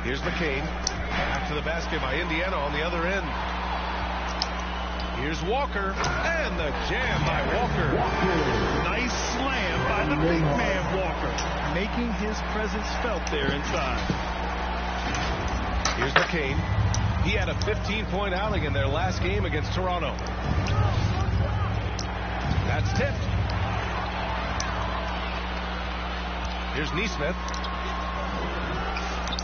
Here's McCain. Back to the basket by Indiana on the other end. Here's Walker. And the jam by Walker. Nice slam by the big man Walker. Making his presence felt there inside. Here's McCain. He had a 15-point outing in their last game against Toronto. That's tipped. Here's Neesmith.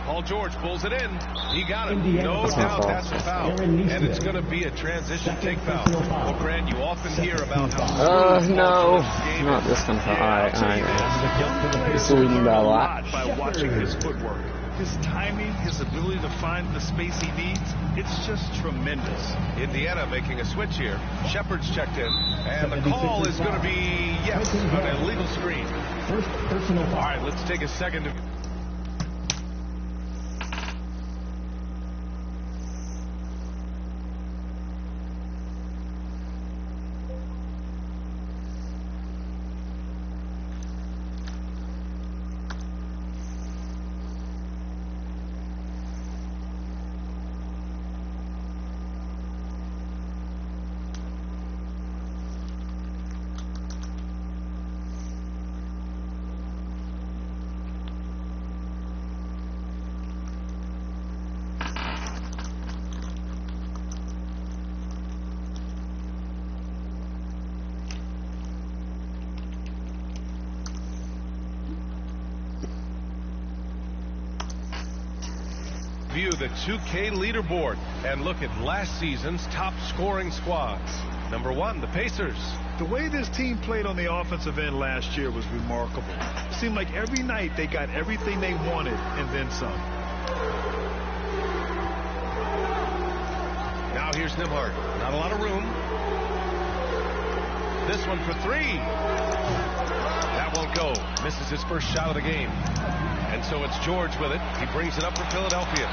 Paul George pulls it in. He got it. No doubt that's a foul. And it's going to be a transition take foul. Well, Grant, you often hear about how... no. Not this one. Alright. He's leading by a lot. By watching his footwork. His timing, his ability to find the space he needs, it's just tremendous. Indiana making a switch here. Shepard's checked in. And the call is going to be, yes, an illegal screen. All right, let's take a second to... View the 2K leaderboard and look at last season's top scoring squads. Number 1, the Pacers. The way this team played on the offensive end last year was remarkable. It seemed like every night they got everything they wanted and then some. Now here's Nembhard. Not a lot of room. This one for 3. That won't go. Misses his first shot of the game. And so it's George with it. He brings it up for Philadelphia.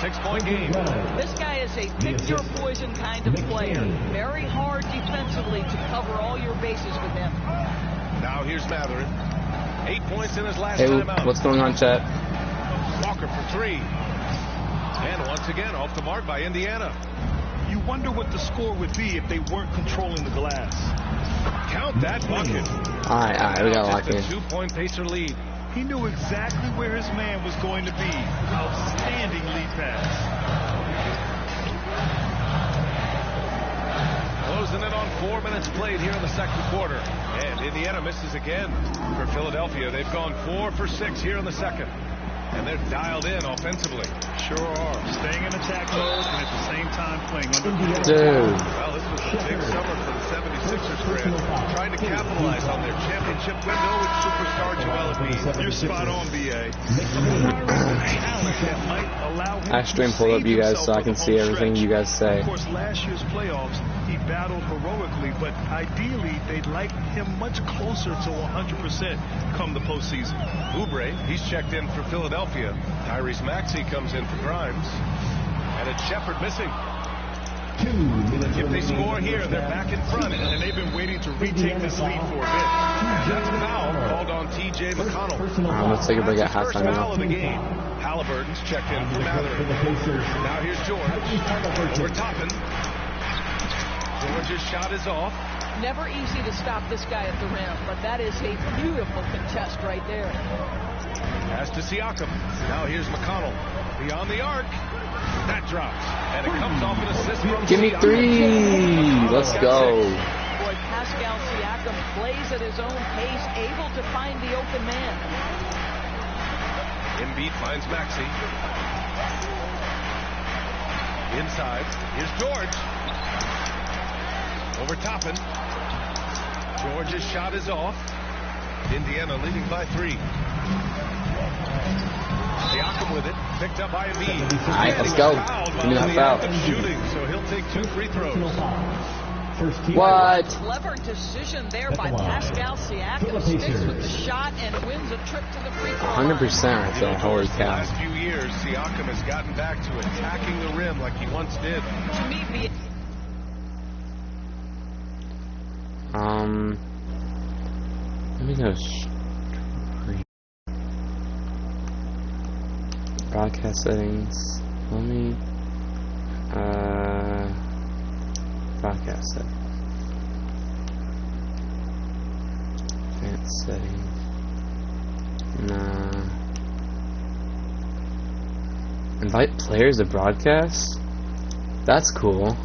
6-point game. This guy is a pick-your-poison kind of player. Very hard defensively to cover all your bases with him. Now here's Matherin. 8 points in his last Hey, timeout. what's going on, chat? Walker for 3. And once again, off the mark by Indiana. You wonder what the score would be if they weren't controlling the glass. Count that bucket. All right, we got locked in. Just a 2-point Pacer lead. He knew exactly where his man was going to be. Outstanding lead pass. Closing it on 4 minutes played here in the second quarter. And Indiana misses again. For Philadelphia, they've gone 4 for 6 here in the second. And they're dialed in offensively. Sure are. Staying in attack mode and at the same time playing under. Dude. Well, this was a big summer for the 76ers, Grant. Trying to capitalize on their championship window with superstar Joel Embiid. You're spot on, B.A. I stream pulled up you guys so I can see everything you guys say. Of course, last year's playoffs, he battled heroically, but ideally, they'd like him much closer to 100% come the postseason. Oubre, he's checked in for Philadelphia. Tyrese Maxey comes in for Grimes. And it's Shepard missing. If they score here, they're back in front. And they've been waiting to retake this lead for a bit. And that's a foul called on T.J. McConnell. Let's take a break at First foul halftime. of the game. Halliburton's checked in for Matherin. Now here's George. Over Toppin. George's shot is off. Never easy to stop this guy at the rim, but that is a beautiful contest right there. Pass to Siakam. Now here's McConnell. Beyond the arc. That drops. And it comes off an assist from Give me Siakam. 3. Let's go. Boy, Pascal Siakam plays at his own pace, able to find the open man. Embiid finds Maxey. Inside. Here's George. Over Toppin. George's shot is off. Indiana leading by 3. Siakam with it. Picked up by Embiid. All right, let's go. We need that foul. Shooting, so he'll take 2 free throws. What? Clever decision there by Pascal Siakam. Sticks with the shot and wins a trip to the free throw line. 100% right there. Holy The cow. last few years, Siakam has gotten back to attacking the rim like he once did. To me, Let me go. Broadcast settings. Let me broadcast settings. Advanced settings. Nah. Invite players to broadcast? That's cool.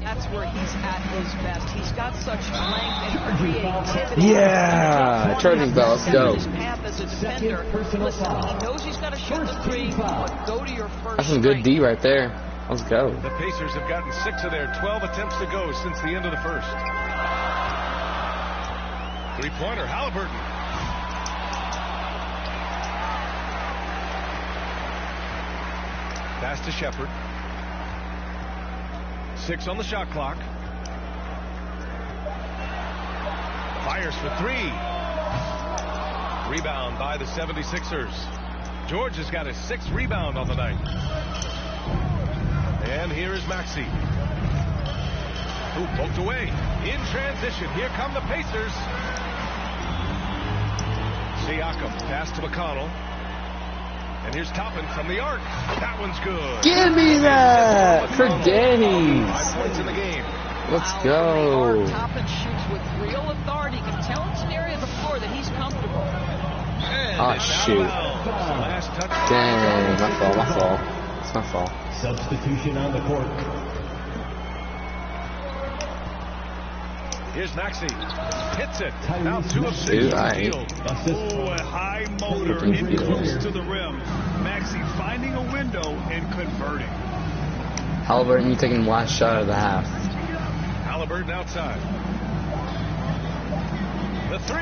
That's where he's at his best. He's got such length and creativity. Yeah! Charging bell, let's go. His path as a defender. Listen, he knows he's got to shoot the three, but go to your first. That's some good D right there. Let's go. The Pacers have gotten 6 of their 12 attempts to go since the end of the first. Three-pointer, Halliburton. Pass to Shepherd. 6 on the shot clock. Fires for 3. Rebound by the 76ers. George has got his 6th rebound on the night. And here is Maxey, who poked away. In transition, here come the Pacers. Siakam, pass to McConnell. And here's Toppin from the arc. That one's good. Give me that for days. 5 points in the game. Let's go. Toppin shoots with real authority. You can tell it's an area of the floor that he's comfortable. Oh, shoot. Last touch. Dang, my fault, my fault. It's my fault. Substitution on the court. Here's Maxey. Hits it. Now 2 of 6 Dude, from I the ain't. field. Oh, a high motor in close to the rim. Maxey finding a window and converting. Halliburton, you taking the last shot of the half. Halliburton outside. The 3.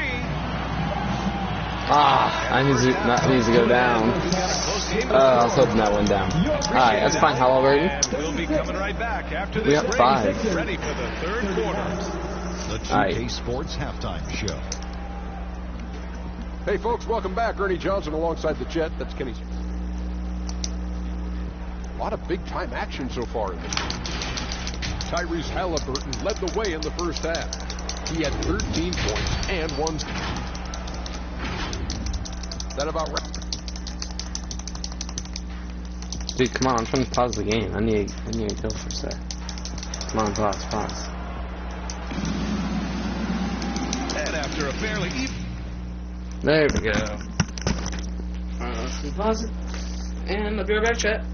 Ah, that needs to go down. I was hoping that went down. Alright, that's fine, Halliburton. And we'll be coming right back after We this got break. 5. Ready for the third quarter. The 2K Alright. Sports Halftime Show. Hey folks, welcome back. Ernie Johnson alongside the Jet. That's Kenny. A lot of big time action so far in this game. Tyrese Halliburton led the way in the first half. He had 13 points and 1. That about right? Dude, come on, I'm trying to pause the game. I need to go for a sec. Come on, pause. And after a fairly even. There we go. Let's pause it. And I'll be right back, chat.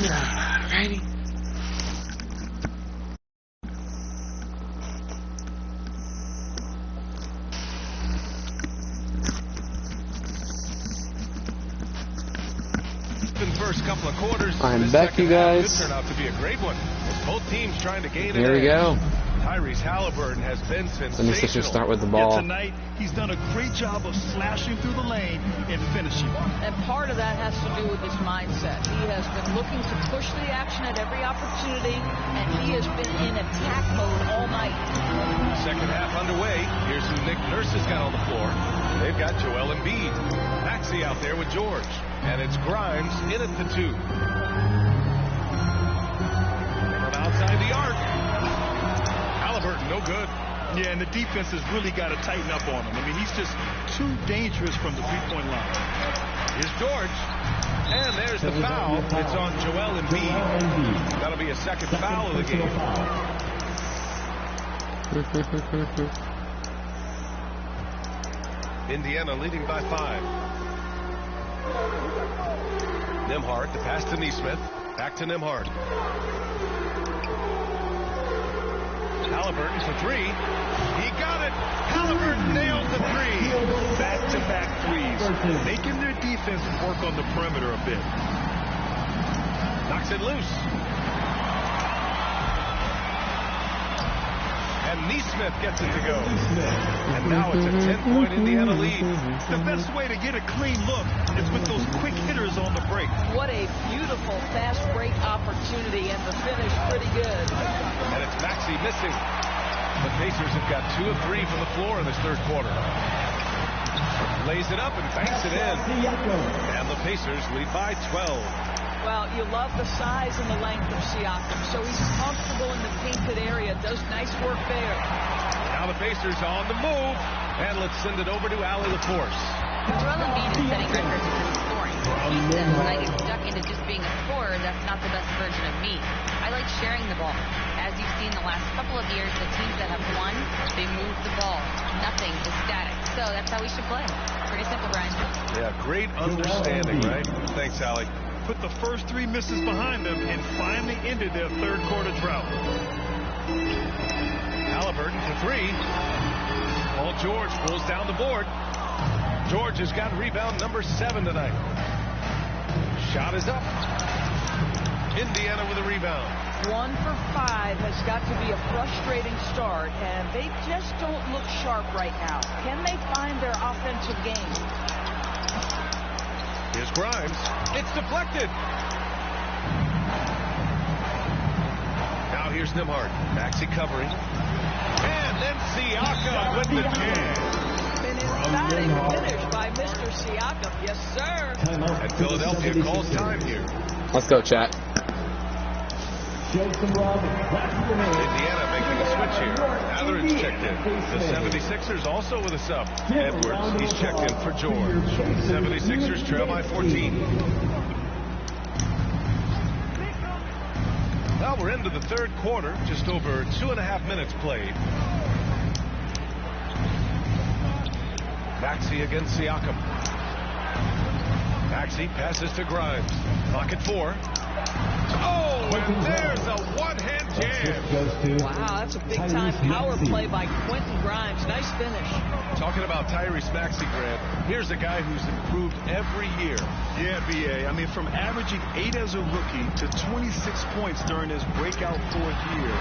Alrighty. First couple of quarters. I'm back, you guys. Could turn out to be a great one. Both teams trying to gain an Here we go. Tyrese Halliburton has been sensational. 76ers start with the ball. Yeah, tonight, he's done a great job of slashing through the lane and finishing. And part of that has to do with his mindset. He has been looking to push the action at every opportunity, and he has been in attack mode all night. Second half underway. Here's who Nick Nurse has got on the floor. They've got Joel Embiid. Maxey out there with George. And it's Grimes in at the 2. From outside the arc. Halliburton, no good. Yeah, and the defense has really got to tighten up on him. I mean, he's just too dangerous from the three-point line. Here's George. And there's the foul. It's on Joel Embiid. That'll be a second foul of the game. Indiana leading by 5. Nembhard, the pass to Nesmith. Back to Nembhard. Halliburton for 3. He got it. Halliburton nailed the 3. Back-to-back threes. Making their defense work on the perimeter a bit. Knocks it loose. And Nesmith gets it to go. And now it's a 10-point Indiana lead. The best way to get a clean look is with those quick hitters on the break. What a beautiful fast break opportunity, and the finish pretty good. And it's Maxey missing. The Pacers have got 2 of 3 from the floor in this third quarter. Lays it up and banks it in. And the Pacers lead by 12. Well, you love the size and the length of Siakam, so he's comfortable in the painted area, does nice work there. Now the Pacers on the move, and let's send it over to Allie LaForce. Joel Embiid is setting records in scoring. He says when I get stuck into just being a scorer, that's not the best version of me. I like sharing the ball. As you've seen the last couple of years, the teams that have won, they move the ball. Nothing is static. So that's how we should play. Pretty simple, Brian. Yeah, great understanding, right? Thanks, Allie. Put the first 3 misses behind them and finally ended their third quarter drought. Halliburton for 3. Paul George pulls down the board. George has got rebound number 7 tonight. Shot is up. Indiana with a rebound. 1 for 5 has got to be a frustrating start, and they just don't look sharp right now. Can they find their offensive game? Here's Grimes. It's deflected. Now here's Nembhard. Maxey covering. And then Siakam with the jam. An emphatic finish by Mr. Siakam. Yes, sir. And Philadelphia calls time here. Let's go, chat. Indiana making a switch here. Etheridge checked in. The 76ers also with a sub. Edwards, he's checked in for George. 76ers trail by 14. Well, we're into the third quarter. Just over 2.5 minutes played. Maxey against Siakam. Maxey passes to Grimes. Clock at 4. Oh, and there's a one-hand jam. Wow, that's a big-time power play by Quentin Grimes. Nice finish. Talking about Tyrese Maxey, Grant, here's a guy who's improved every year. Yeah, B.A. I mean, from averaging 8 as a rookie to 26 points during his breakout 4th year,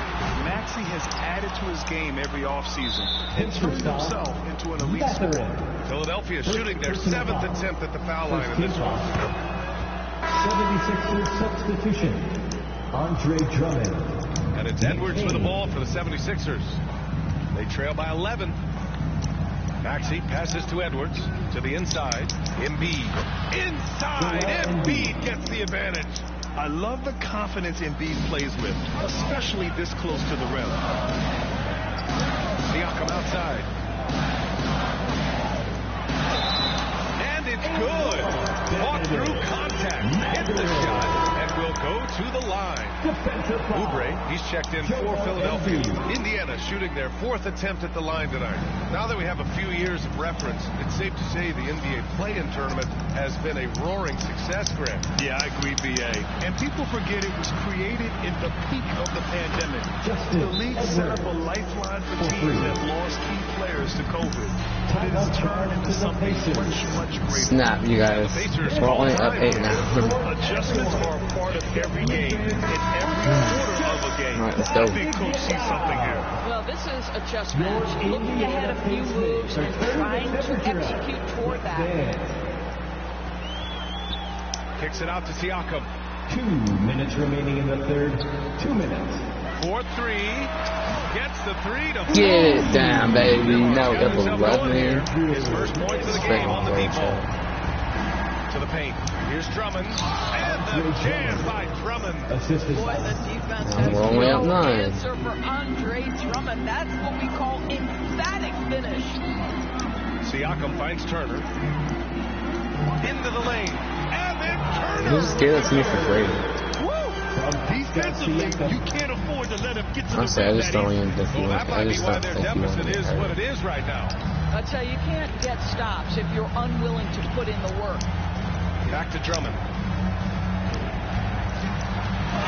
Maxey has added to his game every offseason and turned himself into an elite scorer. Philadelphia shooting their 7th attempt at the foul line in this one. 76ers substitution, Andre Drummond. And it's Edwards with the ball for the 76ers. They trail by 11. Maxey passes to Edwards to the inside. Embiid. Inside. Embiid gets the advantage. I love the confidence Embiid plays with, especially this close to the rim. Siakam outside. And it's good. Fought through contact. Hit the shot and will go to the line. Defensive foul. Oubre, he's checked in for Philadelphia. Indiana shooting their 4th attempt at the line tonight. Now that we have a few years of reference, it's safe to say the NBA play-in tournament has been a roaring success, Greg. Yeah, I agree, BA. And people forget it was created in the peak of the pandemic. The league set up a lifeline for teams that lost key players to COVID. But it has turned into something much greater. Snap, you guys. We're only up 8 now. Adjustments are a part of every game, in every quarter of a game. All right, let's go. I think Coach sees something here. Well, this is a chess match. Looking ahead a few moves and trying to execute toward that. Kicks it out to Siakam. 2 minutes remaining in the third. 2 minutes. 4-3. Gets the 3 to Get it down, baby. No double himself here. His first points of the game on the deep ball. To the paint. Here's Drummond. And the jam by Drummond. Assisted. Boy, the defense We're has only up no 9. answer for Andre Drummond. That's what we call emphatic finish. Siakam finds Turner. Into the lane. And then Turner. You just gave that to me for free. Defensively, you can't afford to let him get to the Honestly, I just don't even think you Well, want. that I might be just why don't their think you want deficit to is what it is right now. I tell you, you can't get stops if you're unwilling to put in the work. Back to Drummond.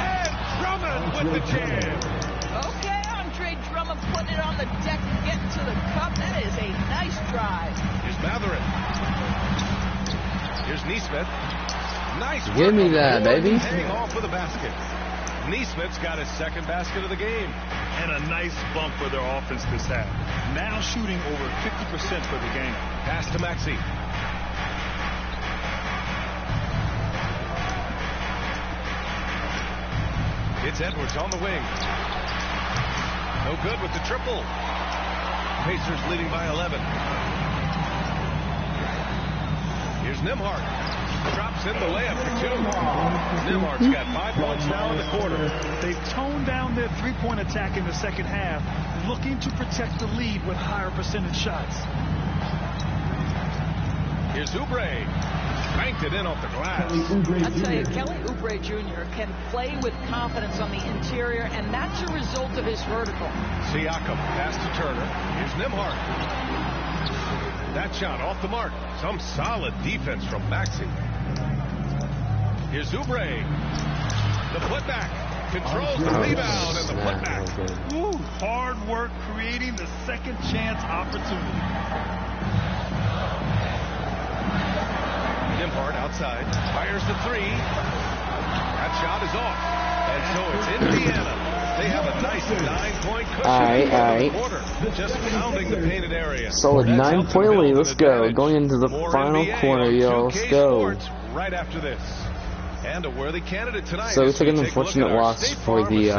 And Drummond with the jam. Okay, Andre Drummond putting it on the deck and getting to the cup. That is a nice drive. Here's Matherin. Here's Neesmith. Nice. Give me work that, on baby. Hanging off with a basket. Neesmith's got his second basket of the game. And a nice bump for their offense this half. Now shooting over 50% for the game. Pass to Maxey. It's Edwards on the wing. No good with the triple. Pacers leading by 11. Here's Nembhard. Drops in the layup for 2. Nembhard's got 5 points now in the quarter. They've toned down their three-point attack in the second half, looking to protect the lead with higher percentage shots. Here's Oubre. Banked it in off the glass. I tell you, Kelly Oubre Jr. can play with confidence on the interior, and that's a result of his vertical. Siakam, pass to Turner. Here's Nembhard. That shot off the mark. Some solid defense from Maxey. Here's Oubre. The putback. Controls the rebound and the putback. Ooh, hard work creating the second chance opportunity. Nembhard outside. Fires the 3. That shot is off. And so it's Indiana. They have a nice 9-point cushion in the quarter. Just pounding the painted area. Solid 9-point lead. Let's go. Going into the More final NBA quarter, yo. Let's go. Right after this. And a worthy candidate tonight. So we took an unfortunate loss for the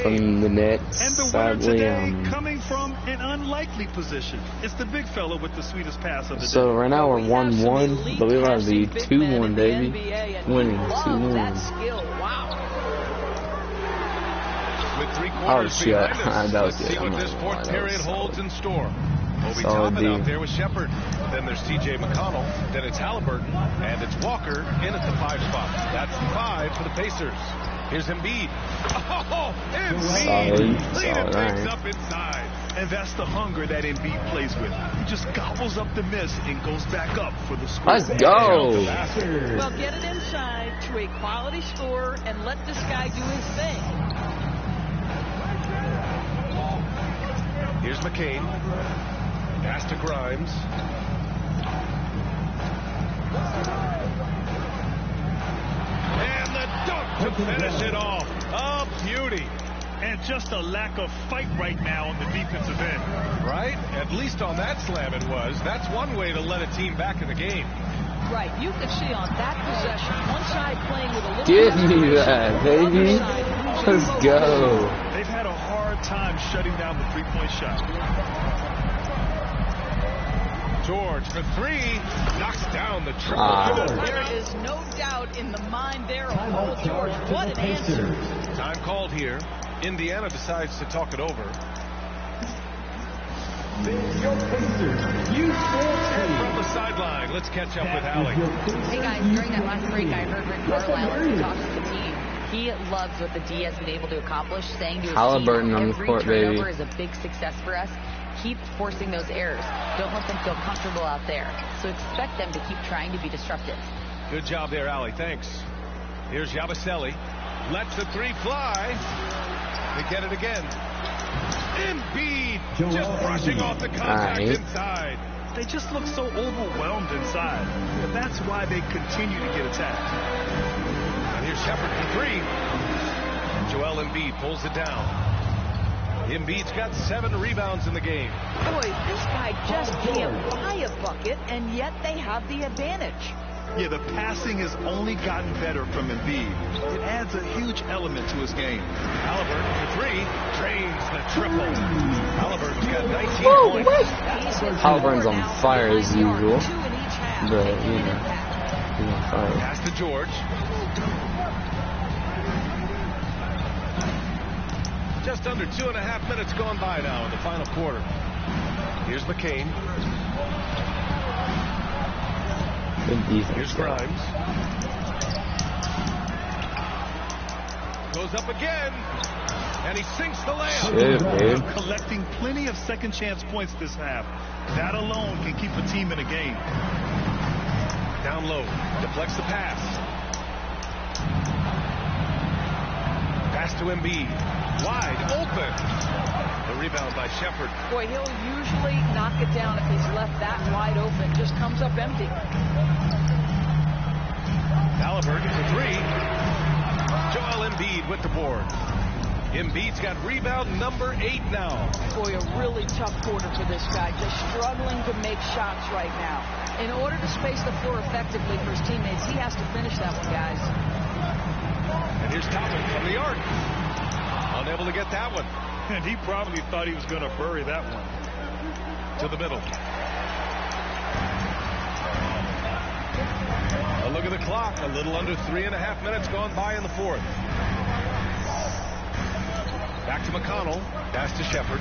from the Knicks. And the winner Sadly, today coming from an unlikely position. It's the big fella with the sweetest pass of the day. so right now we're 1-1, but we want to be 2-1, baby. Winning 2-1. That skill, wow. With 3 Oh quarters shit, behind us, that was let's good. see what this fourth period holds in store. Obi Solid Toppin D. out there with Shepard. Then there's T.J. McConnell. Then it's Halliburton. And it's Walker in at the 5 spot. That's the 5 for the Pacers. Here's Embiid. Oh, Embiid! Leading things up inside. And that's the hunger that Embiid plays with. He just gobbles up the miss and goes back up for the score. Let's go. Well, get it inside to a quality scorer and let this guy do his thing. Here's McCain. Pass to Grimes. And the dunk to finish it off. A beauty. And just a lack of fight right now on the defensive end. Right? At least on that slam it was. That's one way to let a team back in the game. Right, you could see on that possession, one side playing with a little... Give me that, baby. Let's go. They've had a hard time shutting down the three-point shot. George for 3. Knocks down the triple. There is no doubt in the mind there of Paul George. What an answer. Time called here. Indiana decides to talk it over. And from the sideline, let's catch up with Allie. Hey guys, during that last break, I heard Rick Carlisle talk to the team. He loves what the D has been able to accomplish, saying to his Halliburton team, on the every court, turnover baby. is a big success for us. Keep forcing those errors. Don't let them feel comfortable out there. So expect them to keep trying to be disruptive. Good job there, Allie. Thanks. Here's Yabusele. Lets the three fly. They get it again. Embiid just brushing off the contact inside. They just look so overwhelmed inside. And that's why they continue to get attacked. And here's Shepard for three. Joel Embiid pulls it down. Embiid's got 7 rebounds in the game. Boy, this guy just can't buy a bucket, and yet they have the advantage. Yeah, the passing has only gotten better from Embiid. It adds a huge element to his game. Halliburton for three. Drains the triple. Halliburton's got 19 points. Halliburton's on fire as usual. 2 in each half. But, you know, he's on fire. Pass to George. Just under 2.5 minutes gone by now in the final quarter. Here's McCain. Good defense. Here's Grimes. Goes up again. And he sinks the layup. Shit, dude. Collecting plenty of second chance points this half. That alone can keep a team in a game. Down low. Deflects the pass. Pass to Embiid. Wide open. The rebound by Shepard. Boy, he'll usually knock it down if he's left that wide open. Just comes up empty. Halliburton for three. Joel Embiid with the board. Embiid's got rebound number 8 now. Boy, a really tough quarter for this guy. Just struggling to make shots right now. In order to space the floor effectively for his teammates, he has to finish that one, guys. And here's Thompson from the arc. Unable to get that one. And he probably thought he was going to bury that one. To the middle. A look at the clock. A little under 3.5 minutes gone by in the fourth. Back to McConnell. Pass to Shepard.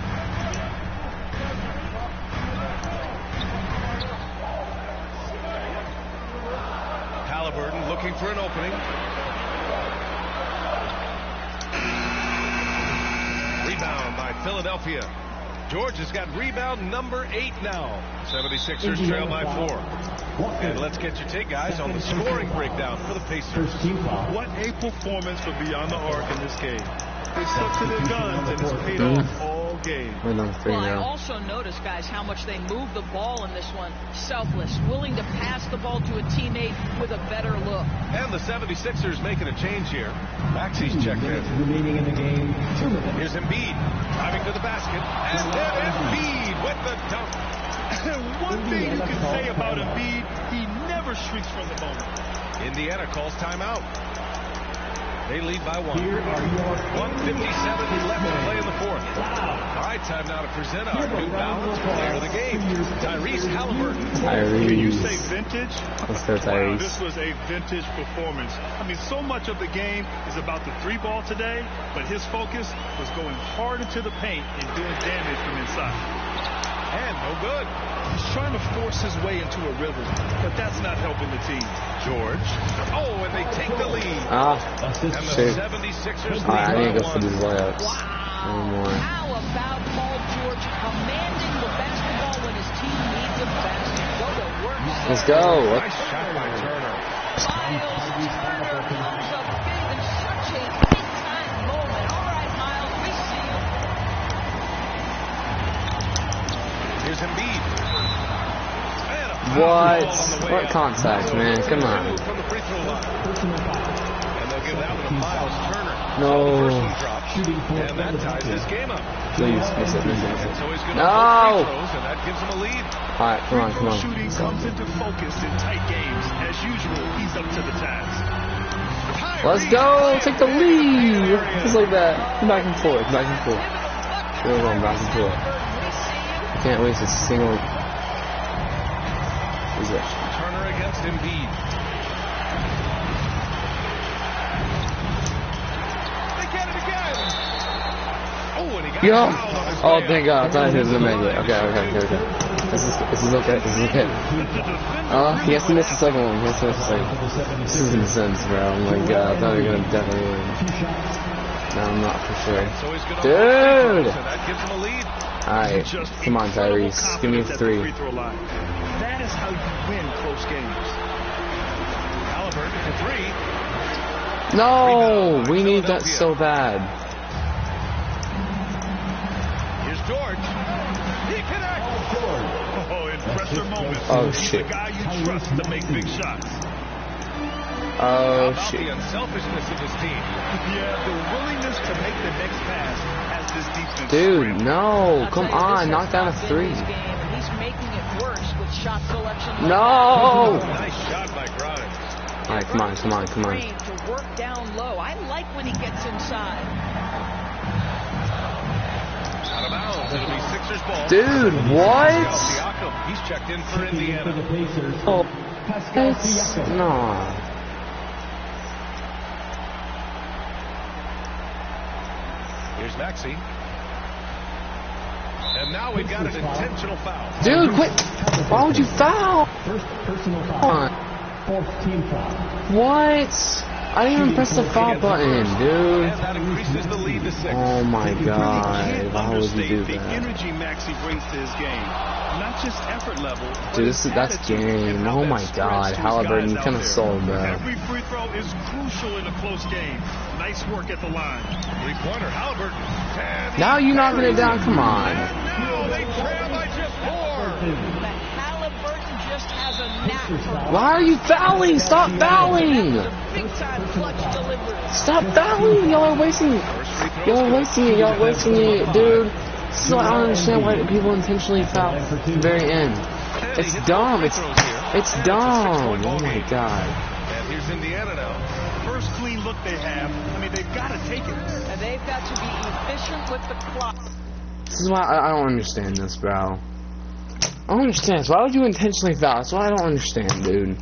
Halliburton looking for an opening. Rebound by Philadelphia. George has got rebound number 8 now. 76ers trail by 4. And let's get your take, guys, on the scoring breakdown for the Pacers. What a performance for Beyond the Arc in this game. They stuck to their guns and it's paid off all game. We're on 3 Well, I now. also noticed, guys, how much they moved the ball in this one. Selfless, willing to pass the ball to a teammate with a better look. And the 76ers making a change here. Maxi's checked in. Remaining in the game, 2 minutes. Here's Embiid driving to the basket. And then Embiid with the dunk. One thing you can say about Embiid, he never shrinks from the moment. Indiana calls timeout. They lead by 1. Here are your 1:57 left to play in the fourth. All right, time now to present our New Balance player of the game, Tyrese Halliburton. Can you say Tyrese. vintage? Let's go, Wow, Tyrese. this was a vintage performance. I mean, so much of the game is about the 3 ball today, but his focus was going hard into the paint and doing damage from inside. And no good. He's trying to force his way into a rhythm, but that's not helping the team. George. Oh, and they take the lead. Ah, And the shit. 76ers Alright, I need lead to go by for these 1. layups. No Wow. more. How about Paul George commanding the basketball when his team needs him best? Go to work. Let's go. What? Nice shot by Turner. Miles Turner comes up big in such a big-time moment. All right, Miles, we see you. Here's Embiid. And a foul What? ball on the way What up. contact, man? Come on. From the free throw line. And they'll give that one to Miles Turner. No. First one drops, and that ties his game up. Please, miss it, miss it, miss And it. so he's going to No! free throws, and that gives him a lead. Alright, come on, come on. Shooting comes into focus in tight games. As usual, he's up to the task. Let's go! Take the lead! Just like that. Back and forth, back and forth. We're going back and forth. Can't waste a single possession. Turner against Embiid. They get it again. Oh, and he got Yo! fouled on his Oh, layup. thank God. I thought he was going to make it. Okay. This is okay. This is okay. He has to miss the second one. He has to miss the second one. This is intense, bro. Oh my god. I thought we were gonna definitely win. No, I'm not for sure. Dude! Alright. Come on, Tyrese. Give me a 3. That is how you win close games. Halliburton for 3. No! We need that so bad. Here's George. He connects. Oh, in pressure moments. Oh, shit. The guy you trust to make big shots. Oh, shit. The unselfishness of his team. Yeah, the willingness to make the next pass has this defense. Dude, no. Come on. Knock down a 3. He's making it worse with shot selection. No! Nice shot by Grimes. Alright, come on. To work down low. I like when he gets inside. Out of bounds. It'll be Sixers ball. Dude, what? He's checked in for Indiana. Oh, it's no. Here's Maxey. And now we've got an intentional foul. Dude, quit. Why would you foul? First personal Come foul. on. Fourth team foul. What? I didn't even press the foul button, dude. And that increases the lead to 6. Oh my god. Why would you do the that? energy Maxey brings to his game. Not just effort level. Dude, that's game. Oh my god. Halliburton, you kind of sold that. Every free throw is crucial in a close game. Nice work at the line. 3-pointer, Halliburton. Now you knocking it down? Come on. No, they trail by just 4. Halliburton just has a knack for Why are you fouling? Stop fouling! big time clutch delivery. Stop fouling! Y'all are wasting it. Y'all are wasting it. Y'all are wasting it, dude. So I don't understand why people intentionally foul at the very end. It's dumb. It's dumb. Oh my god. And here's Indiana now. First clean look they have. I mean, they've got to take it. And they've got to be efficient with the clock. This is why I don't understand this, bro. I don't understand. So why would you intentionally foul? That's why I don't understand, dude.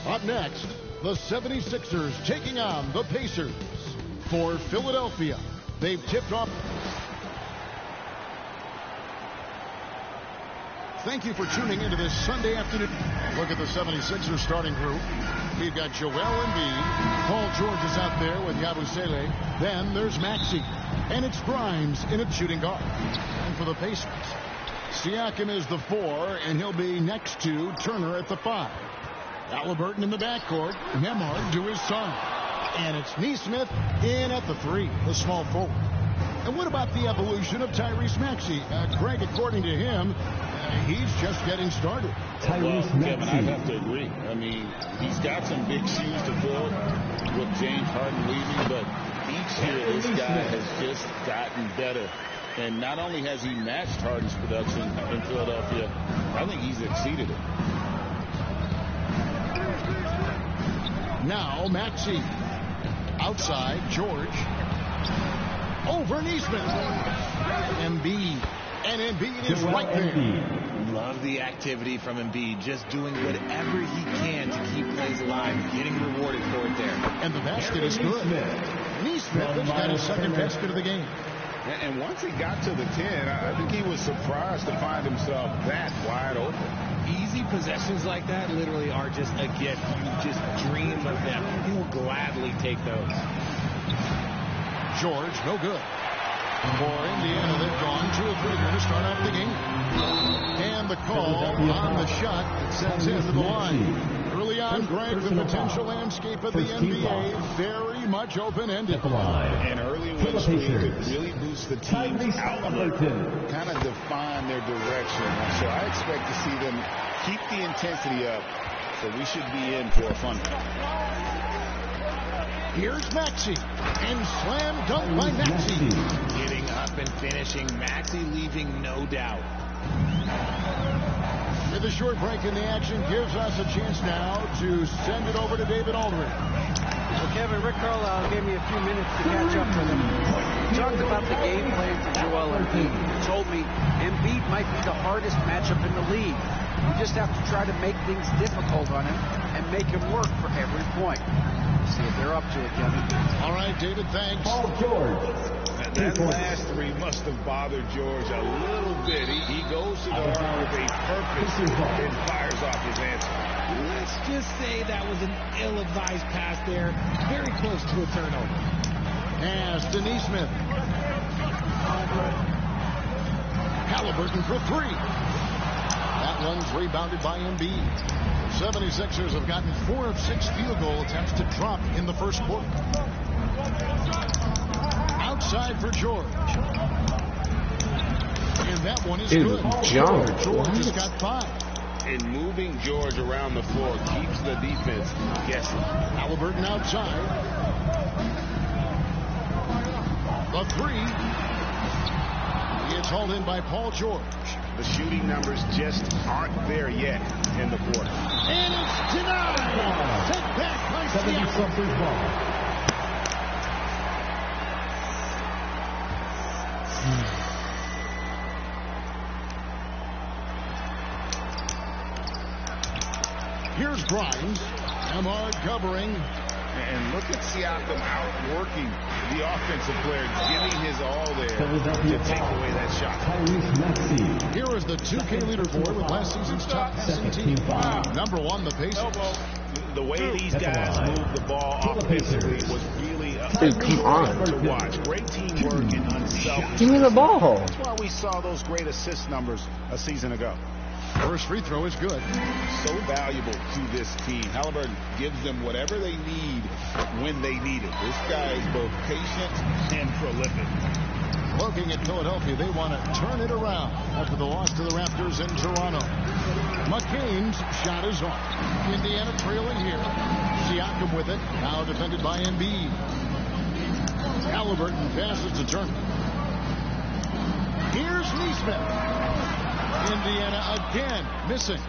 Up next, the 76ers taking on the Pacers. For Philadelphia, they've tipped off. Thank you for tuning into this Sunday afternoon. Look at the 76ers starting group. We've got Joel Embiid. Paul George is out there with Yabusele. Then there's Maxey. And it's Grimes in at shooting guard. And for the Pacers, Siakam is the 4, and he'll be next to Turner at the 5. Halliburton in the backcourt. Nembhard to his son. And it's Nesmith in at the 3, the small forward. And what about the evolution of Tyrese Maxey? Greg, according to him, he's just getting started. Well, Kevin, I have to agree. I mean, he's got some big shoes to fill with James Harden leaving, but each year this guy has just gotten better. And not only has he matched Harden's production in Philadelphia, I think he's exceeded it. Now Maxey. Outside, George. Over Nesmith. Embiid. And Embiid is right there. Love the activity from Embiid. Just doing whatever he can to keep plays alive. Getting rewarded for it there. And the basket is good. Nesmith has got his second basket of the game. And once he got to the 10, I think he was surprised to find himself that wide open. Easy possessions like that literally are just a gift. You just dream of them. He will gladly take those. George, no good. For Indiana, they've gone 2 of 3 to start out the game. And the call on the shot that sends him to the line. Early Leon Greg, the potential landscape of the NBA, very much open-ended. An early win streak could really boost the team's outlook, kind of define their direction. So I expect to see them keep the intensity up. So we should be in for a fun one. Here's Maxey, and slam dunk by Maxey. Getting up and finishing. Maxey leaving no doubt. The short break in the action gives us a chance now to send it over to David Aldridge. Well, Kevin, Rick Carlisle gave me a few minutes to catch up with him. He talked about the game plan for Joel Embiid. He told me Embiid might be the hardest matchup in the league. You just have to try to make things difficult on him and make him work for every point. See if they're up to it, Kevin. All right, David, thanks. Paul George. That last three must have bothered George a little bit. He goes to the line with a purpose and fires off his answer. Let's just say that was an ill-advised pass there. Very close to a turnover. Pass to Neesmith. Halliburton for three. That one's rebounded by Embiid. 76ers have gotten 4 of 6 field goal attempts to drop in the first quarter. Outside for George. And that one is good. George has got 5. And moving George around the floor keeps the defense guessing. Halliburton outside. The three. It's hauled in by Paul George. The shooting numbers just aren't there yet in the quarter. And it's denied. Sent back by Siakam. Here's Grimes. Ahmad covering. And look at Siakam outworking the offensive player, giving his all there to take away that shot. Here is the 2K leaderboard with last season's top passing team. Number 1, the Pacers. The way these guys move the ball offensively was really come on to watch. Great teamwork and unselfish. Give me the ball. That's why we saw those great assist numbers a season ago. First free throw is good. So valuable to this team. Halliburton gives them whatever they need when they need it. This guy is both patient and prolific. Looking at Philadelphia, they want to turn it around after the loss to the Raptors in Toronto. McCain's shot is off. Indiana trailing here. Siakam with it. Now defended by Embiid. Halliburton passes to Turner. Here's Neesmith. Indiana again missing.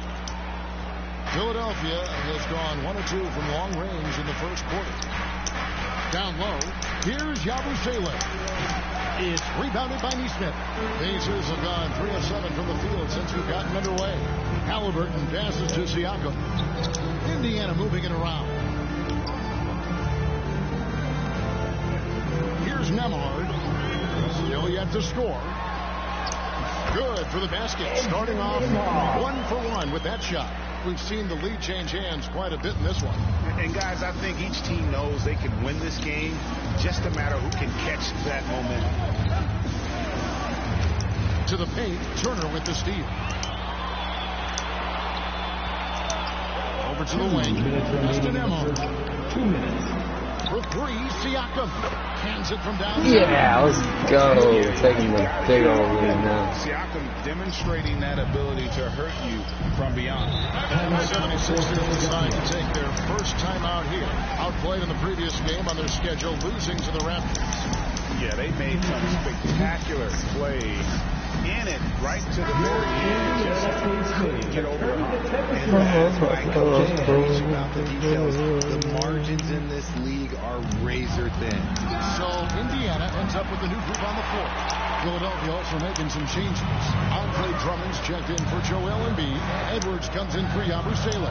Philadelphia has gone 1 or 2 from long range in the first quarter. Down low. Here's Yabusele. It's rebounded by Neesmith. Pacers have gone 3 of 7 from the field since we've gotten underway. Halliburton passes to Siakam. Indiana moving it around. Here's Nemhard. Still yet to score. Good for the basket. Starting off 1 for 1 with that shot. We've seen the lead change hands quite a bit in this one. And guys, I think each team knows they can win this game. Just a matter who can catch that momentum. To the paint, Turner with the steal. Over to the wing. Justin Emmo. 2 minutes. For 3, Siakam. Hands it from down. Yeah, let's go. Taking the big old lead now. Siakam demonstrating that ability to hurt you from beyond. The 76ers decide to take their first time out here. Outplayed in the previous game on their schedule, losing to the Raptors. Yeah, they made some spectacular plays in it right to the very end. Just couldn't get over the hump. And that's why Coach preached about the details. The margins in this league are razor thin. So Indiana ends up with a new group on the floor. Philadelphia also making some changes. Andre Drummond's checked in for Joel Embiid. Edwards comes in for Yabusele.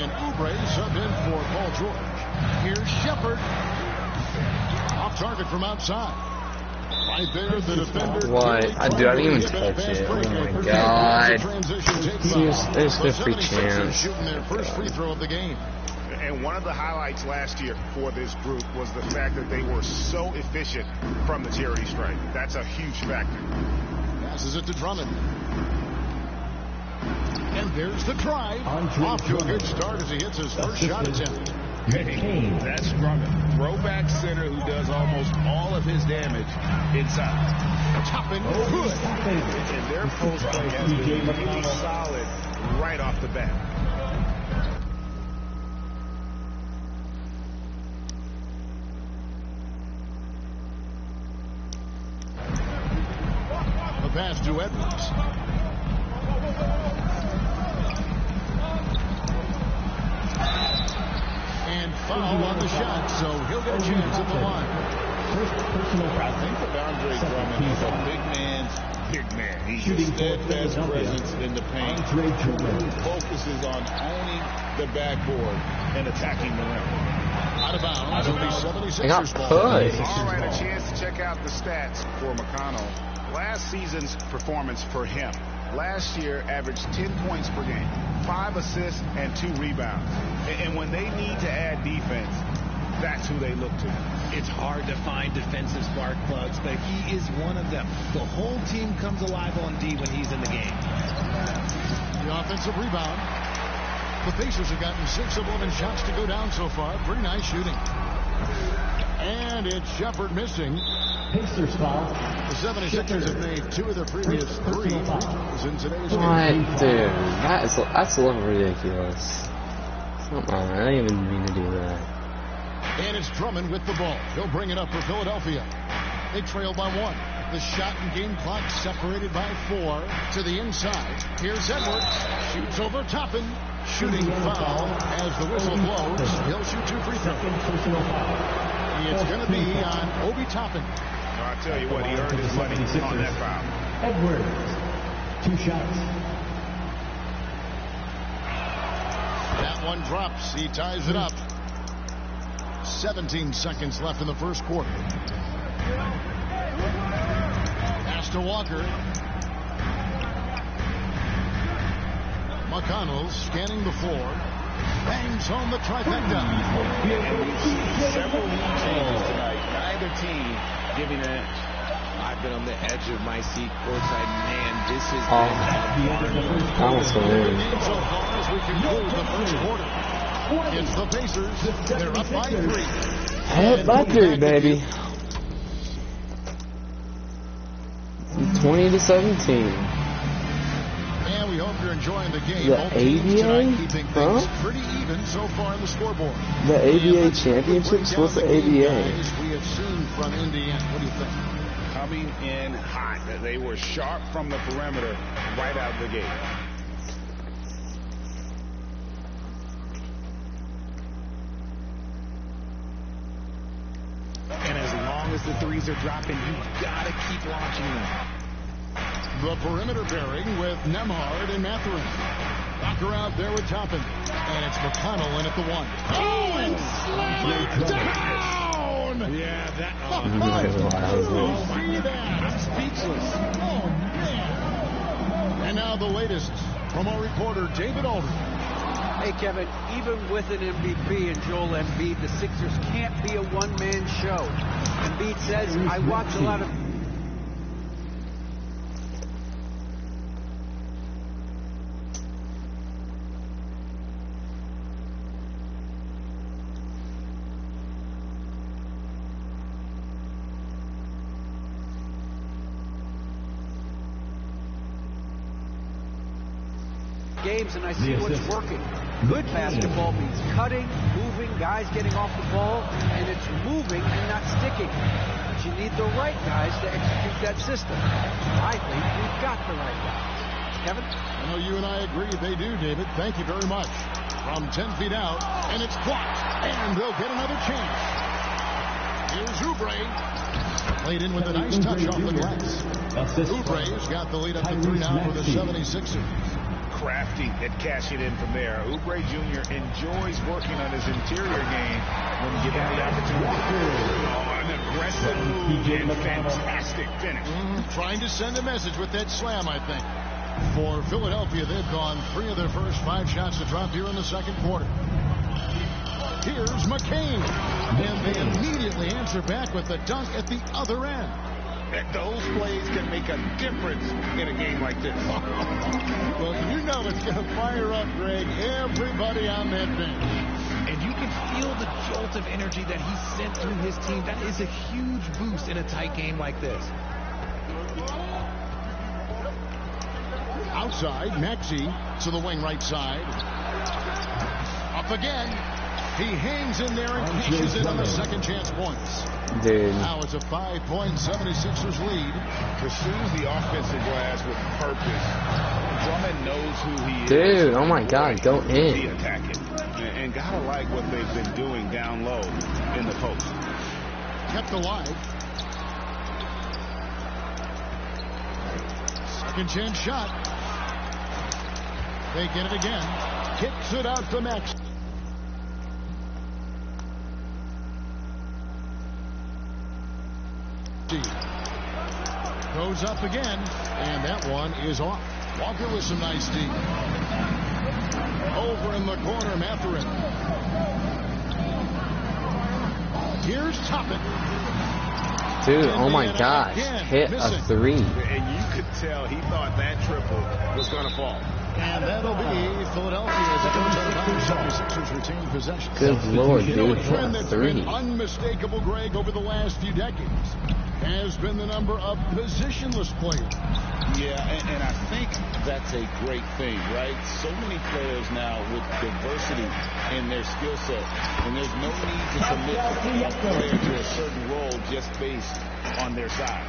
And Oubre subbed in for Paul George. Here's Shepard. Off target from outside. Right there, the defender. What? I didn't even touch it. Oh my god. There's no free chance. Shooting their first free throw of the game. And one of the highlights last year for this group was the fact that they were so efficient from the charity stripe. That's a huge factor. Passes it to Drummond. And There's the drive. Off to a good start as he hits his first shot attempt. Hey, that's Drummond. Throwback center who does almost all of his damage inside. Toppin, good. And their post play has been really solid right off the bat. The pass to Edwards. And foul on the shot, so he'll get a chance at the line. I think that Andre Drummond is a big man. He's a steadfast presence in the paint. He focuses on owning the backboard and attacking the rim. Out of bounds. It'll be 76ers ball. All right, a chance to check out the stats for McConnell. Last season's performance for him. Last year averaged 10 points per game, 5 assists, and 2 rebounds. And when they need to add defense, that's who they look to. It's hard to find defensive spark plugs, but he is one of them. The whole team comes alive on D when he's in the game. The offensive rebound. The Pacers have gotten 6 of 11 shots to go down so far. Pretty nice shooting. And it's Shepard missing. Pacers foul. The 76ers have made 2 of their previous 3 in today's game. What, dude? That's a little ridiculous. Come on, I didn't even mean to do that. And it's Drummond with the ball. He'll bring it up for Philadelphia. They trail by 1. The shot and game clock separated by 4 to the inside. Here's Edwards. Shoots over Toppin. Shooting foul as the whistle blows. He'll shoot 2 free throws. It's going to be on Obi Toppin. I'll tell you what, he earned his money on that foul. Edwards, 2 shots. That one drops. He ties it up. 17 seconds left in the first quarter. Pass to Walker. McConnell scanning the floor. Bangs home the trifecta. And we've seen several lead changes tonight. Neither team giving an inch. I've been on the edge of my seat courtside. Man, this has been Almost hilarious. So far as we conclude the first quarter. It's the Pacers. They're up by 3. Up by 3, baby. 20-17. And we hope you're enjoying the game. The Both teams tonight ABA? keeping things pretty even so far on the scoreboard. The ABA championships? What's the ABA? Guys we have seen from Indiana. What do you think? Coming in hot. They were sharp from the perimeter right out of the gate. And as long as the threes are dropping, you've got to keep launching them. The perimeter pairing with Nemhard and Mathurin. Walker out there with Toppin. And it's McConnell in at the 1. Oh, and slammed down! Yeah, that... Oh, see that? I'm speechless. Oh, man. And now the latest from our reporter, David Aldridge. Hey, Kevin, even with an MVP and Joel Embiid, the Sixers can't be a one-man show. Embiid says, I watch a lot of... games, and I see what's working. Good basketball means cutting, moving, guys getting off the ball, and it's moving and not sticking. But you need the right guys to execute that system. I think we've got the right guys. Kevin? I know you and I agree they do, David. Thank you very much. From 10 feet out, and it's blocked, and they'll get another chance. Here's Oubre. Played in with a nice touch off the glass. Oubre's got the lead up to 3 now for the 76ers. Crafty at cashing in from there. Oubre Jr. enjoys working on his interior game when given the opportunity. Oh, an aggressive move and fantastic finish. Trying to send a message with that slam, I think. For Philadelphia, they've gone 3 of their first 5 shots to drop here in the second quarter. Here's McCain. And they immediately answer back with the dunk at the other end. Those plays can make a difference in a game like this. Well, you know it's going to fire up, Greg, everybody on that bench. And you can feel the jolt of energy that he sent through his team. That is a huge boost in a tight game like this. Outside, Maxey to the wing right side. Up again. He hangs in there and cashes in on the second chance points. Dude. Now it's a 5-point 76ers lead. Pursues the offensive glass with purpose. Drummond knows who he is. Dude, oh my God, go in. Attacking. And gotta like what they've been doing down low in the post. Kept alive. Second chance shot. They get it again. Kicks it out to Max. Goes up again, and that one is off. Walker with some nice deep. Over in the corner, Mathurin. Here's Toppin. Dude, oh my gosh. Hit a 3. And you could tell he thought that triple was going to fall. And that'll be Philadelphia as it goes out of bounds. 76ers retain possession. Good Lord, dude. A trend that's Hit a 3. been unmistakable, Greg, over the last few decades has been the number of positionless players. Yeah, and I think that's a great thing, right? So many players now with diversity in their skill set, and there's no need to commit a player to a certain role just based on their size.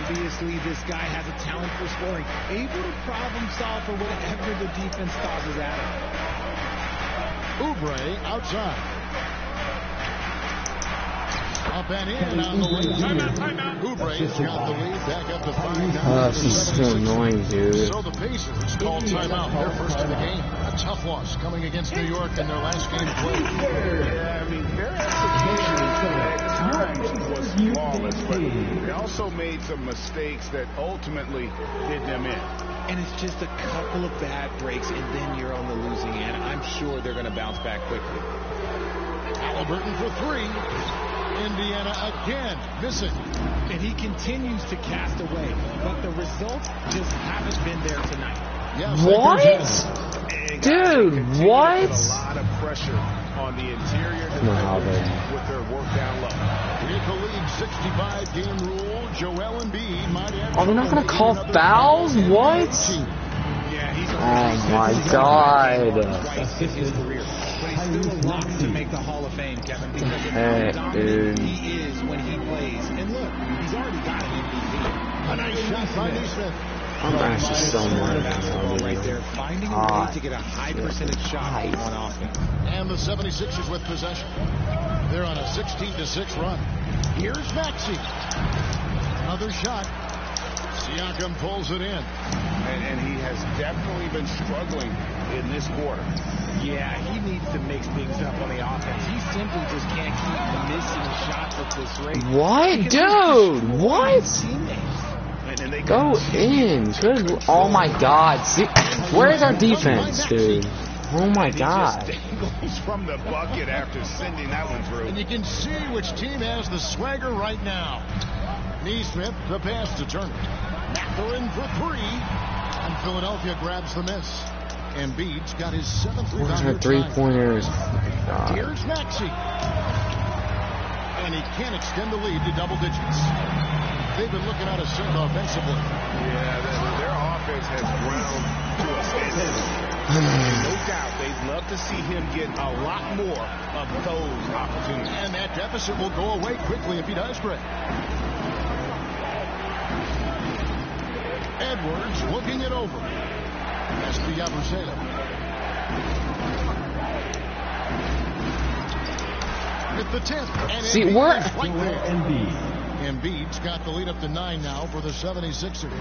Obviously, this guy has a talent for scoring, able to problem solve for whatever the defense tosses at him. Oubre outside. Up and in on the lead. Oubre's got the lead back up to 5. This is so annoying, dude. So the Pacers call timeout. Their first of the game. A tough loss coming against New York in their last game played. Yeah, I mean, their execution at times was flawless, but they also made some mistakes that ultimately did them in. And it's just a couple of bad breaks, and then you're on the losing end. I'm sure they're going to bounce back quickly. Halliburton for 3. Indiana again missing. And he continues to cast away, but the results just haven't been there tonight. Yes, what? Dude, what? A lot of pressure on the interior with their work down low. With the league 65-game rule, Joel Embiid might have. Are they not going to call fouls? What? Oh my God. But he's still a lock to make the Hall of Fame, Kevin, because of how dominant he is when he plays. And look, he's already got an MVP. A nice shot by Neesmith. I'm actually so mad right there, finding a way to get a high percentage shot on offense. And the 76ers with possession. They're on a 16-6 run. Here's Maxey. Another shot. Siakam pulls it in. And he has definitely been struggling in this quarter. Yeah, he needs to mix things up on the offense. He simply just can't keep missing shots at this rate. What? Dude, what? Go in. Good. Oh my God. See, where's our defense, dude? Oh my God. Dangles from the bucket after sending that one through. And you can see which team has the swagger right now. Neesmith, the pass to Turner. Mathurin for 3. And Philadelphia grabs the miss. Embiid's got his 7th rebound. Where's our 3-pointers? Here's Maxey. And he can't extend the lead to double digits. They've been looking out of sync offensively. Yeah, their offense has ground to a standstill. No doubt they'd love to see him get a lot more of those opportunities. And that deficit will go away quickly if he does, Greg. Edwards looking it over. That's the Yabusele. At the 10th. And see, we're... Right there. Embiid's got the lead up to 9 now for the 76ers.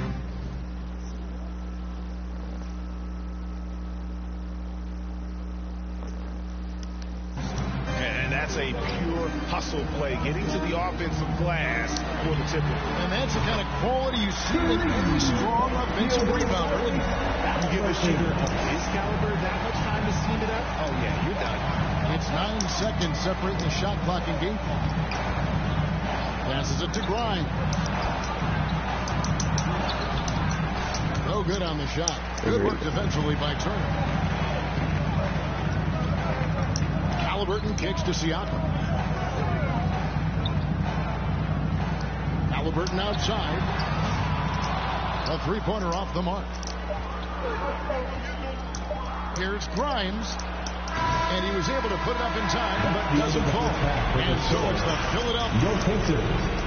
And that's a pure hustle play, getting to the offensive glass for the tip. And that's the kind of quality you see in a strong offensive rebounder. You give a shooter of his caliber that much time to steam it up? Oh, yeah, you're done. It's 9 seconds separating the shot clock and game clock. Passes it to Grimes. no good on the shot. Good work defensively by Turner. Halliburton kicks to Siakam. Halliburton outside. A three-pointer off the mark. Here's Grimes. And he was able to put it up in time, but doesn't fall. And so it's the Philadelphia.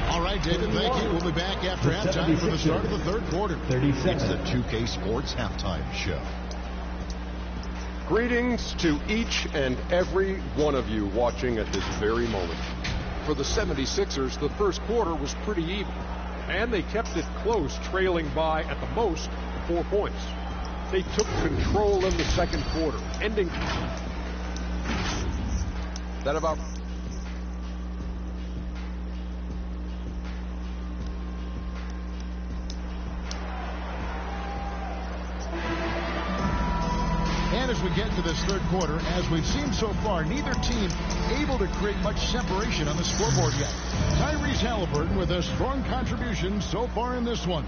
All right, David, thank you. We'll be back after halftime for the start of the third quarter. It's the 2K Sports Halftime Show. Greetings to each and every one of you watching at this very moment. For the 76ers, the first quarter was pretty even, and they kept it close, trailing by, at the most, 4 points. They took control in the second quarter, ending that about... And as we get into this third quarter, as we've seen so far, neither team able to create much separation on the scoreboard yet. Tyrese Halliburton with a strong contribution so far in this one.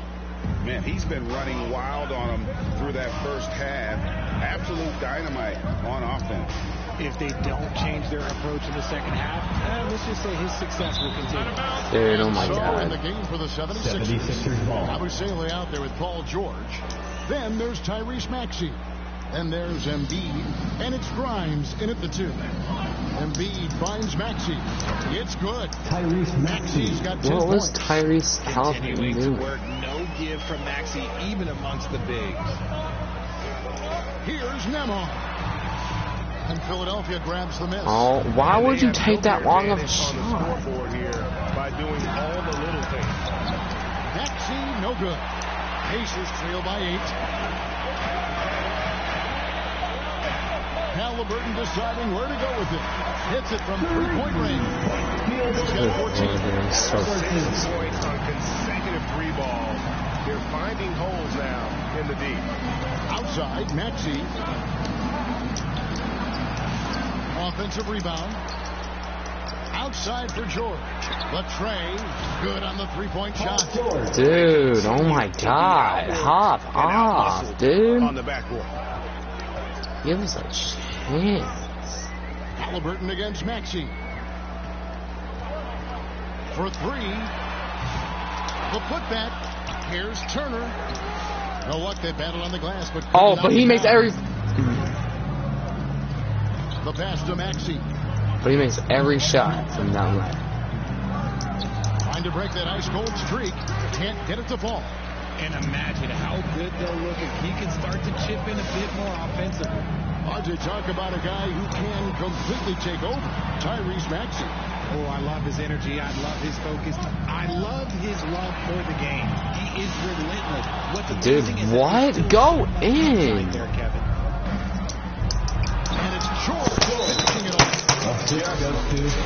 Man, he's been running wild on them through that first half. Absolute dynamite on offense. If they don't change their approach in the second half, let's just say his success will continue. Dude, oh my so God. in the game for the 76ers ball. Abusele out there with Paul George. Then there's Tyrese Maxey. And there's Embiid. And it's Grimes in at the 2. Embiid finds Maxey. It's good. Tyrese Maxey's got 10 What was points. Tyrese Halliburton Continuing to doing? work, no give from Maxey, even amongst the bigs. Here's Nemhard. And Philadelphia grabs the miss. Oh, why would you take that long of a shot? Here by doing all the little things. Maxey, no good. Pacers trail by 8. Halliburton deciding where to go with it. Hits it from three-point range. He's got 14. So 6 points on consecutive 3 balls. They're finding holes now in the deep. Outside, Maxey. Offensive rebound. Outside for George. Latrey, good on the three-point shot. Dude, oh my God. Hop off, dude. On the backboard. Give us a chance. Halliburton against Maxey. For 3. The putback. Here's Turner. No luck, they battled on the glass, but... Oh, but he makes every... The pass to Maxey. But he makes every shot from down there. Trying to break that ice-cold streak. Can't get it to fall. And imagine how good they'll look if he can start to chip in a bit more offensively. Hard to talk about a guy who can completely take over. Tyrese Maxey. Oh, I love his energy. I love his focus. I love his love for the game. He is relentless. What's amazing is what? Go in. Right there, Kevin. And it's George finishing it off.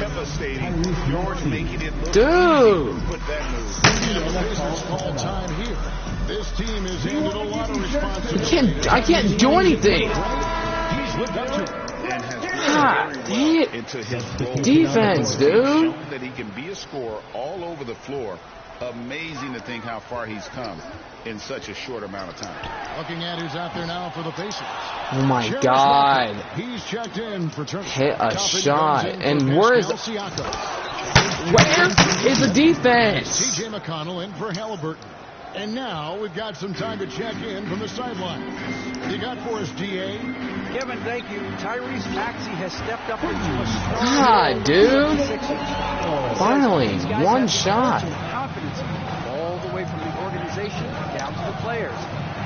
Devastating. George making it look Dude. easy. Put that move. The Pacers call time here. This team is handed a lot of responsibility. I can't do anything. He's lived up to it. And has God, really damn. into his role. Defense, dude. Shown that he can be a scorer all over the floor. Amazing to think how far he's come in such a short amount of time. Looking at who's out there now for the Pacers. Oh my Jarris God. Walker. He's checked in for Turner. Hit a Topping shot. comes in And for where is Pascal Siakam. Where is the defense? T.J. McConnell in for Halliburton. And now we've got some time to check in from the sideline. You got for us, D.A.? Kevin, thank you. Tyrese Maxey has stepped up into a strong God, dude. Finally, These guys one have shot. confidence all the way from the organization down to the players.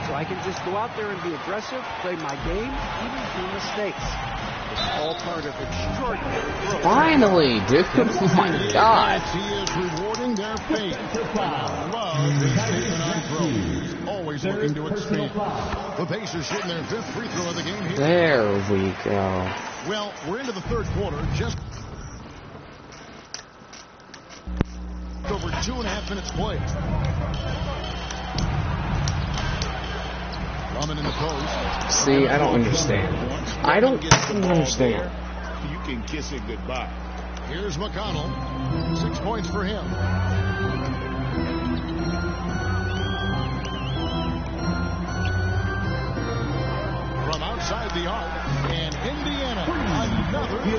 So I can just go out there and be aggressive, play my game, even through mistakes. It's all part of extraordinary growth. Finally, dude. Oh my God. He is rewarding their faith. Love his statement on throws. Always looking to expand. The Pacers shooting their 5th free throw of the game here. There we go. Well, we're into the third quarter. Just over 2.5 minutes played. Drummond in the post. See, I don't understand. I don't understand. You can kiss it goodbye. Here's McConnell. 6 points for him. the arc, and Indiana another three.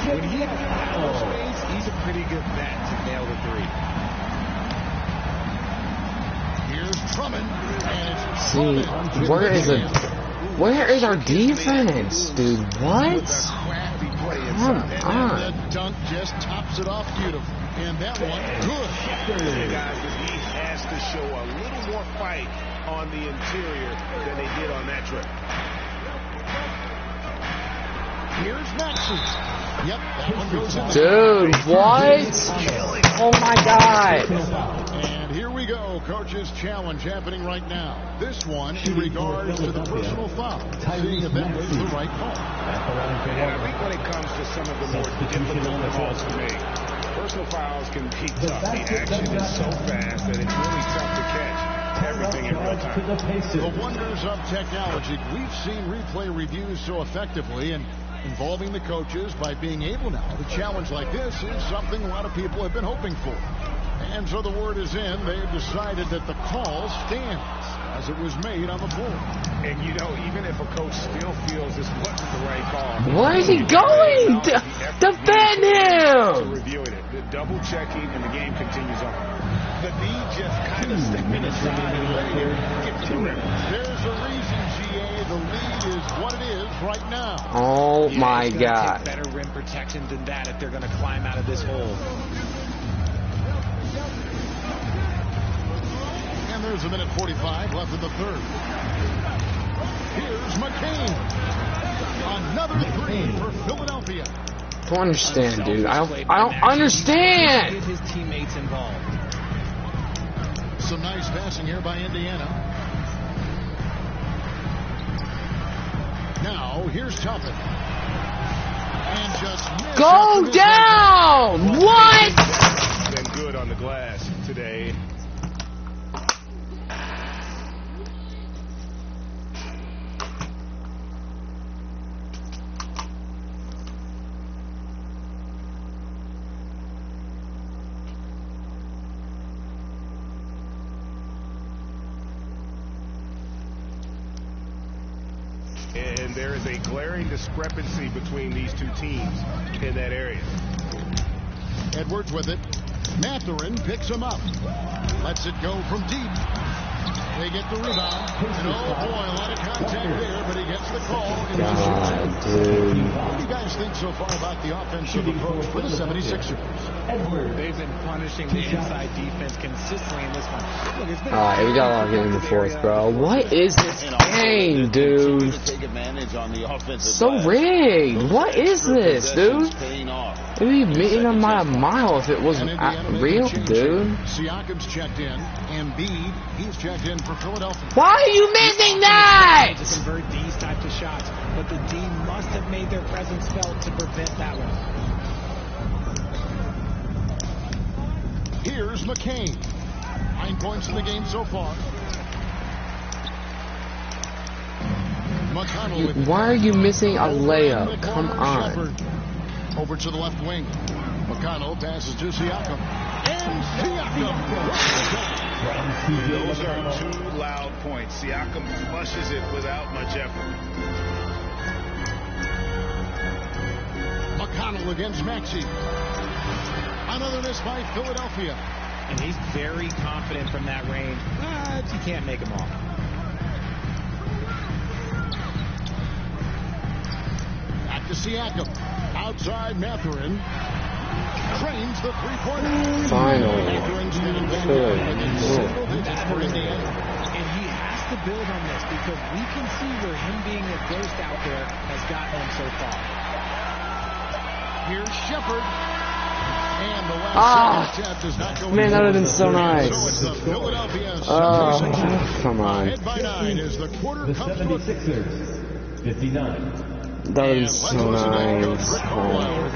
When he has space, he's a pretty good bet to nail the three. Here's Drummond, and it's See, where is our defense, dude? What? Come on. The dunk just tops it off beautiful. And that one, good. Guys, he has to show a little more fight on the interior than they did on that trip. Here's Maxey. Yep, that one goes in. Dude, what? Oh my God. And here we go. Coach's challenge happening right now. This one in regards to the personal foul. Seeing if that was the right call. Yeah, I think when it comes to some of the more difficult calls to make, personal fouls can be tough. The action is so fast that it's really tough to catch everything in real time. The wonders of technology. We've seen replay reviews so effectively and involving the coaches by being able now to challenge like this is something a lot of people have been hoping for. And so the word is in. They have decided that the call stands as it was made on the floor. And you know, even if a coach still feels this wasn't the right call, where is he going? Defend him! Reviewing it, the double checking, and the game continues on. The knee just kind of stepping aside and letting it get to the rim. There's a reason, GA. The lead is what it is right now. Oh my God! Better rim protection than that if they're going to climb out of this hole. And there's a minute 45 left in the third. Here's McCain. Another three for Philadelphia. I don't understand, dude. I don't understand. Get his teammates involved. Some nice passing here by Indiana. Now here's Toppin. And just go down. What? Been good on the glass today. And there is a glaring discrepancy between these two teams in that area. Edwards with it. Mathurin picks him up. Lets it go from deep. They get the rebound. And oh boy, a lot of contact there, but he gets the call. God, dude. What do you guys think so far about the offensive approach for the 76ers? They've been punishing the inside defense consistently in this one. Look, it's been Alright, we got a lot of game in the fourth, bro. What is this game, dude? So rigged. What is this, dude? It'd be meeting on my mile if it wasn't real, dude. Siakam's checked in. Embiid, he's checked in for Philadelphia. Why are you missing that? To convert these types of shots, but the D must have made their presence felt to prevent that one. Here's McCain. 9 points in the game so far. McConnell. Why are you missing a layup? Come on. Over to the left wing. McConnell passes to Siakam. And Siakam. Those are two loud points. Siakam flushes it without much effort. McConnell against Maxey. Another miss by Philadelphia. And he's very confident from that range. But he can't make them all. Back to Siakam. Outside Mathurin. Cranes the three-pointer. Finally. Mathurin's been in single digits for Indiana. And he has to build on this because we can see where him being a ghost out there has gotten him so far. Here's Shepard. And the last attempt does not go in. Man, that would have been so nice. So it's the Philadelphia come on. ahead by 9 as the quarter comes to 59. That is so nice. Oh,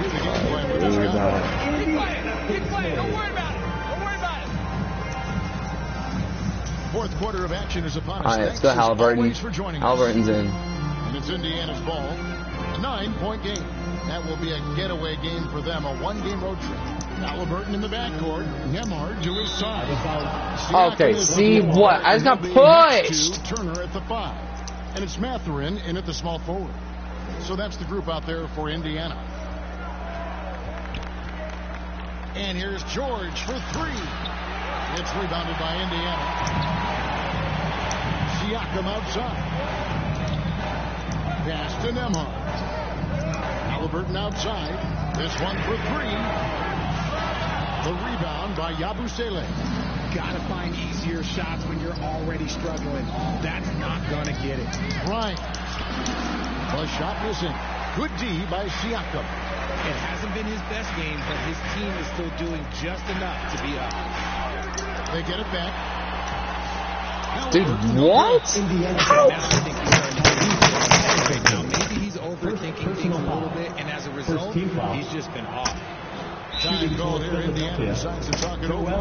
Keep playing. Don't worry about it. Don't worry about it. Fourth quarter of action is upon us. Alright, let's go Halliburton. Halliburton's in. And it's Indiana's ball. 9-point game. That will be a getaway game for them. A one-game road trip. Halliburton in the backcourt. Nembhard to his side. Okay, see what? I just got pushed. Turner at the 5. And it's Matherin in at the small forward. So that's the group out there for Indiana. And here's George for three. It's rebounded by Indiana. Siakam outside. Pass to Nembhard. Halliburton outside. This one for three. The rebound by Yabusele. Gotta find easier shots when you're already struggling. That's not gonna get it. Right. The shot missing. Good D by Siakam. It hasn't been his best game, but his team is still doing just enough to be up. They get it back. Dude, what? How? Now, maybe he's overthinking things a little bit, and as a result, he's just been off. Shooting goal here. Indiana decides to talk it over. How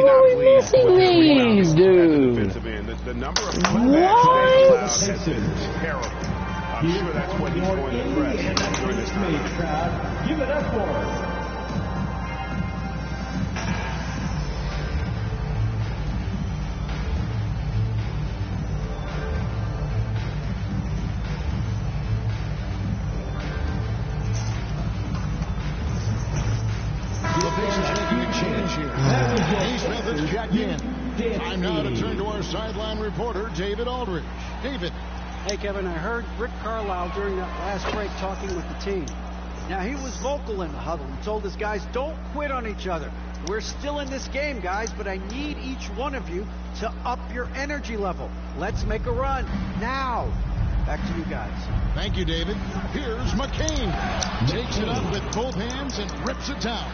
are we missing these, dude? The number of cutbacks has been terrible. I'm sure that's what he's going to press during this time. Give it up for us. Time now to turn to our sideline reporter, David Aldridge. David. Hey, Kevin, I heard Rick Carlisle during that last break talking with the team. Now, he was vocal in the huddle and told his guys, don't quit on each other. We're still in this game, guys, but I need each one of you to up your energy level. Let's make a run now. Back to you guys. Thank you, David. Here's McCain. Takes it up with both hands and rips it down.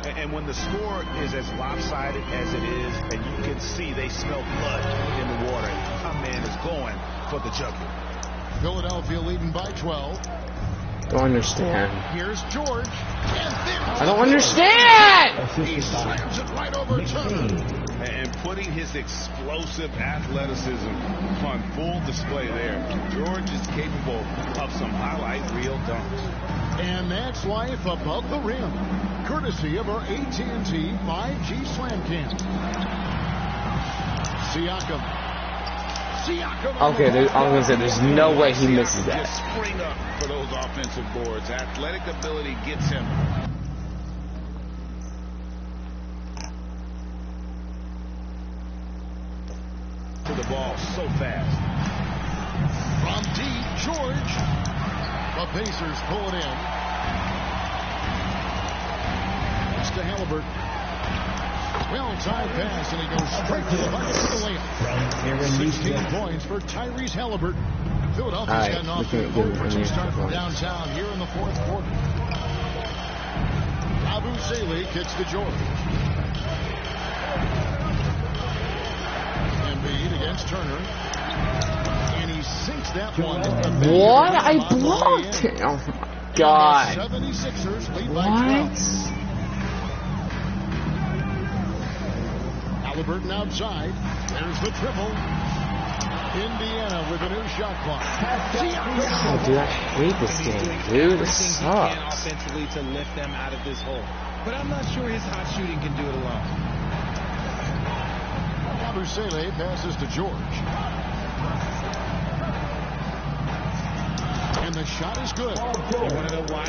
And when the score is as lopsided as it is, and you can see they smell blood in the water, my man is going for the jugular. Philadelphia leading by 12. Don't understand. Here's George. I don't understand! He slams it right over Turner. And putting his explosive athleticism on full display there. George is capable of some highlight reel dunks. And that's life above the rim. Courtesy of our AT&T 5G Slam Cam. Siakam. Okay, I was going to say, there's no way he misses that. Just spring up for those offensive boards. Athletic ability gets him. To the ball so fast. From deep, George. The Pacers pull it in. It's to Halliburton. Well-timed pass, and he goes straight to the bucket for the layup. 16 points for Tyrese Halliburton. Philadelphia's gotten off to a good start from downtown here in the fourth quarter. Yabusele kicks to George. Embiid against Turner. And he sinks that one. What? I blocked it. Oh, my God. 76ers lead by 12. Halliburton outside. There's the triple. Indiana with a new shot clock. Oh, dude, I hate this game, dude. This sucks. Offensively to lift them out of this hole. But I'm not sure his hot shooting can do it alone. Yabusele passes to George. And the shot is good.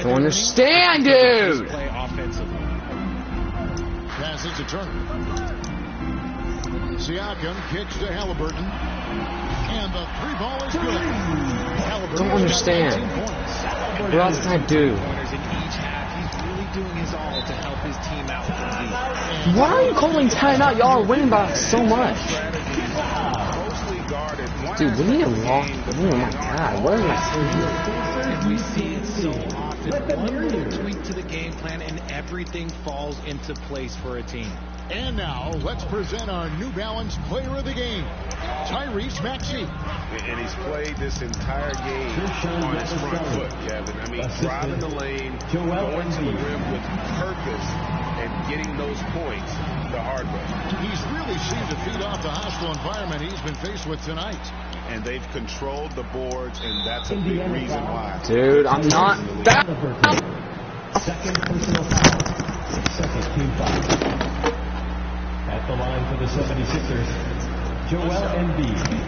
Don't understand, dude. Play offensively. Passes to Turner. Siakam kicks to Halliburton. And the three ball is good. Halliburton Don't understand. What else can I do? In each half, he's really doing his all to help his team out from deep. Why are you calling timeout? Y'all are winning by so much. Dude, we need a lock. Oh my God, what am I saying? And we see it so often. One little tweak to the game plan and everything falls into place for a team. And now, let's present our New Balance player of the game, Tyrese Maxey. And he's played this entire game on his front foot, Kevin. I mean, driving the lane, going to the rim with purpose, and getting those points the hard way. He's really seemed to feed off the hostile environment he's been faced with tonight. And they've controlled the boards, and that's a big reason why. Dude, I'm not that. Second personal foul. Second team foul. At the line for the 76ers, Joel Embiid.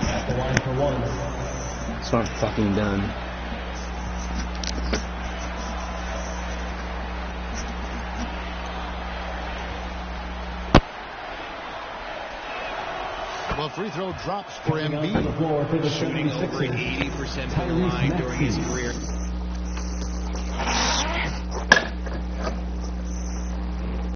At the line for one. That's what I'm fucking done. Well, free throw drops for Embiid. Shooting over 80% from the line during his career.